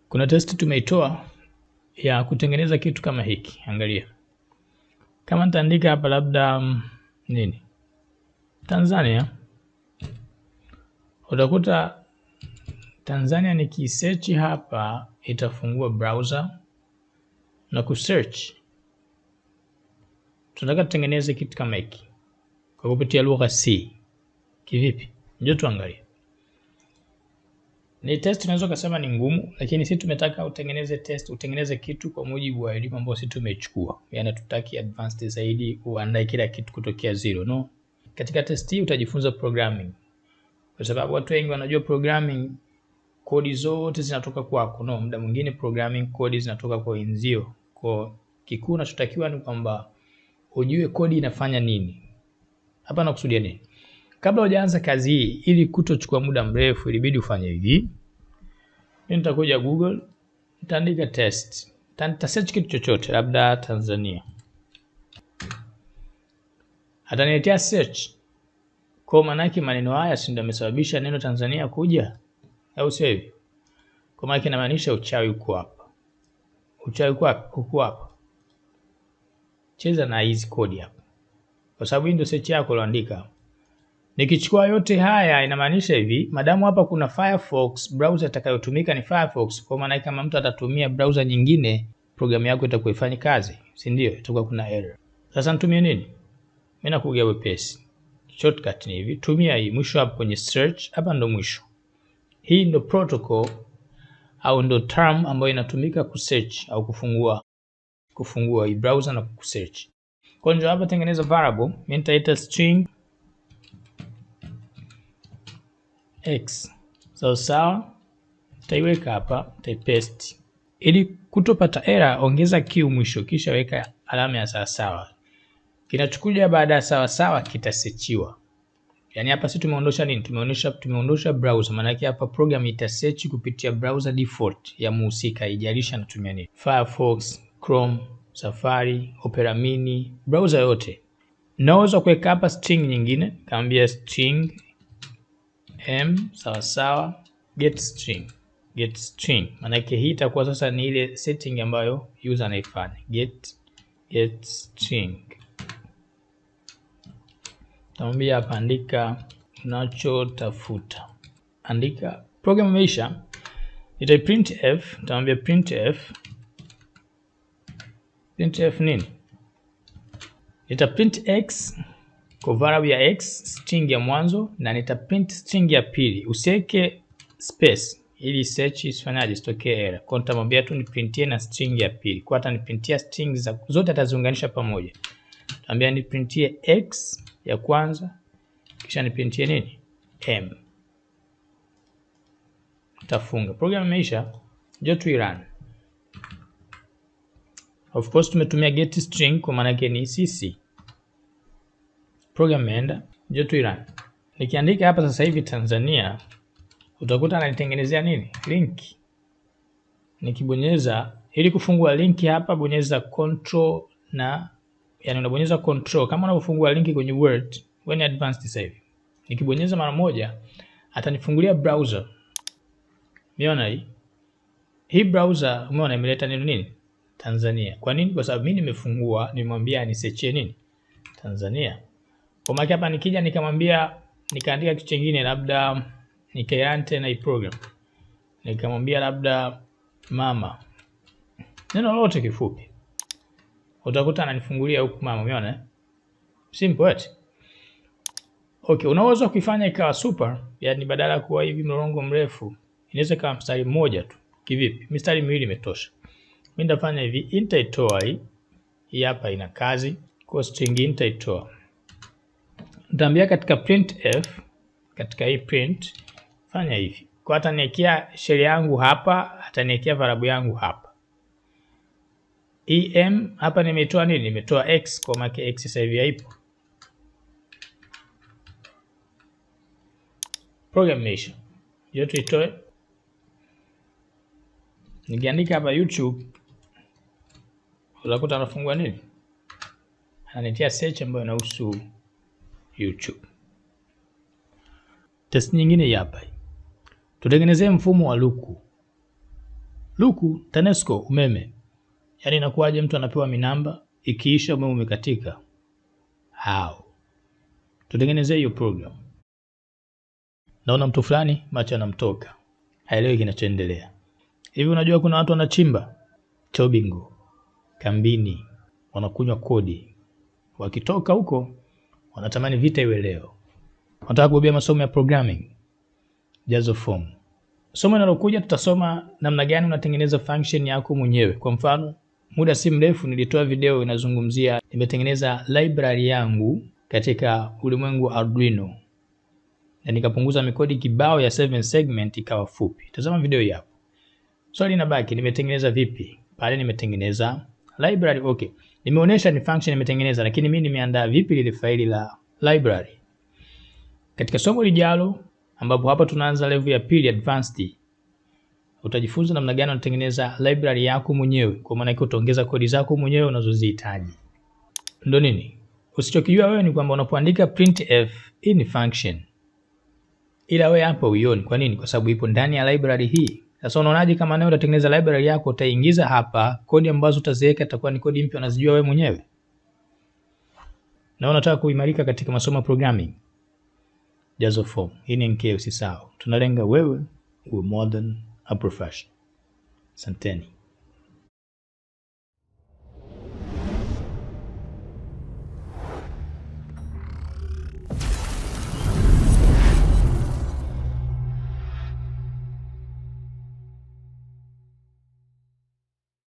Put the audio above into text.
Kuna testi tumeitoa ya kutengeneza kitu kama hiki. Angalia. Kama nitaandika hapa labda nini? Tanzania. Utakuta Tanzania nikisearch hapa itafungua browser na kusearch. Tunataka tutengeneze kitu kama hiki kwa kupitia lugha C. Kivipi? Njoo tuangalie. Ni test tunaweza kusema ni ngumu, lakini sisi tumetaka utengeneze kitu kwa mujibu wa elimu ambayo sisi tumechukua. Yaani tutaki advanced zaidi uandae kila kitu kutokea zero, no. Katika test hii utajifunza programming. Kwa sababu watu wengi wanajua programming kodi zote zinatoka kwako, no. Muda mwingine programming kodi zinatoka kwa wenzio. Kwa kikuu unachotakiwa ni kwamba ujue kodi inafanya nini. Hapa nakusudia nini? Kabla hujaanza kazi hii, ili kutochukua muda mrefu, ilibidi ufanye hivi. Mimi nitakuja Google, nitaandika test. Nitasearch kitu chochote, labda Tanzania. Ataniletea search. Kwa maana yake maneno haya si ndio yamesababisha neno Tanzania kuja? Au sio hivi? Kwa maana yake inamaanisha uchawi uko hapa. Uchawi uko hapa, uko hapa. Cheza na hizi kodi hapa. Kwa sababu hii ndio search yako uloandika. Nikichukua yote haya inamaanisha hivi, madamu hapa kuna Firefox, browser itakayotumika ni Firefox, kwa maana kama mtu atatumia browser nyingine, programu yako itakuwa ifanye kazi, si ndio? Itakuwa kuna error. Sasa nitumie nini? Mimi nakugia wepesi. Shortcut ni hivi, tumia hii mwisho hapo kwenye search, hapa ndo mwisho. Hii ndo protocol au ndo term ambayo inatumika kusearch au kufungua hii browser na kusearch. Kwa hiyo hapa tengeneza variable, mimi nitaita string x. Sawa. Taiweka hapa, taipaste. Ili kutopata error, ongeza q mwisho kisha weka alama ya sawa. Kinachokuja baada ya sawa kitasearchiwa. Yaani hapa sisi tumeondosha nini? Tumeondosha browser. Maana yake hapa program itasearch kupitia browser default ya muhusika, haijalishi anatumia nini. Firefox, Chrome, Safari, Opera Mini, browser yote. Naweza kuweka hapa string nyingine, kaambia string m get string. Maana yake hii itakuwa sasa ni ile setting ambayo user anaifanya. Get string. Tamwambia hapa andika unachotafuta. Andika program imeisha. Ita printf, tamwambia printf nini? Ita print x kwa variable ya x, string ya mwanzo, na nita print string ya pili. Usiweke space ili search isifanyaje isitokee error. Kwa nitamwambia tu niprintie na string ya pili. Kwa hata niprintia strings zote ataziunganisha pamoja. Nitamwambia niprintie x ya kwanza kisha niprintie nini? M. Tafunga. Program imeisha. Njoo tu run. Of course tumetumia get string kwa maana yake ni cc. Program imeenda. Njoo tu run. Nikiandika hapa sasa hivi Tanzania, utakuta ananitengenezea nini? Link. Nikibonyeza ili kufungua link hapa, bonyeza control na yani unabonyeza control kama unapofungua link kwenye Word, when advanced sasa hivi. Nikibonyeza mara moja atanifungulia browser. Umeona hii? Hii browser umeona imeleta neno nini? Tanzania. Kwa nini? Kwa sababu mimi nimefungua, nimemwambia anisearchie nini? Tanzania. Kwa maana hapa nikija nikamwambia nikaandika kitu kingine labda nikaanza na hii program. Nikamwambia labda mama. Neno lolote kifupi. Utakuta ananifungulia huku mama, umeona? Simple eti. Okay, unaweza kuifanya ikawa super, yani badala kuwa hivi mlolongo mrefu, inaweza kama mstari mmoja tu. Kivipi? Mistari miwili imetosha. Mimi nitafanya hivi, nitaitoa hii hapa ina kazi, kwa string nitaitoa. Nitaambia katika printf, katika hii print, fanya hivi. Kwa ataniwekea shell yangu hapa, ataniwekea variable yangu hapa. Em hapa nimetoa nini? Nimetoa x kwa maana x sasa hivi haipo. Program imeisha. Yote itoe. Nikiandika hapa YouTube, utakuta anafungua nini? Ananitia search ambayo inahusu YouTube. Test nyingine hapa. Tutengenezee mfumo wa luku. Luku, TANESCO, umeme. Yaani inakuwaje mtu anapewa minamba, ikiisha umeme umekatika? How? Tutengeneze hiyo program. Naona mtu fulani macho yanamtoka. Haelewi kinachoendelea. Hivi unajua kuna watu wanachimba chobingo kambini, wanakunywa kodi. Wakitoka huko wanatamani vita iwe leo. Wanataka kubobea masomo ya programming. Jazo form. Somo linalokuja tutasoma namna gani unatengeneza function yako mwenyewe. Kwa mfano, muda si mrefu nilitoa video inazungumzia nimetengeneza library yangu katika ulimwengu wa Arduino. Na nikapunguza mikodi kibao ya 7 segment ikawa fupi. Tazama video hii hapo. Swali linabaki, nimetengeneza vipi? Pale nimetengeneza library. Okay. Nimeonyesha ni function nimetengeneza, lakini mimi nimeandaa vipi lile faili la library? Katika somo lijalo ambapo hapa tunaanza level ya pili advanced, utajifunza namna gani unatengeneza library yako mwenyewe, kwa maana yake utaongeza kodi zako mwenyewe unazozihitaji. Ndio nini? Usichokijua wewe ni kwamba unapoandika printf, hii ni function. Ila wewe hapa uioni. Kwa nini? Kwa sababu ipo ndani ya library hii. Sasa unaonaje kama nawe utatengeneza library yako, utaingiza hapa kodi ambazo utaziweka itakuwa ni kodi mpya unazijua wewe mwenyewe? Na unataka kuimarika katika masomo ya programming. Jazo form. Hii ni NK, usisahau. Tunalenga wewe uwe more than a professional. Asanteni.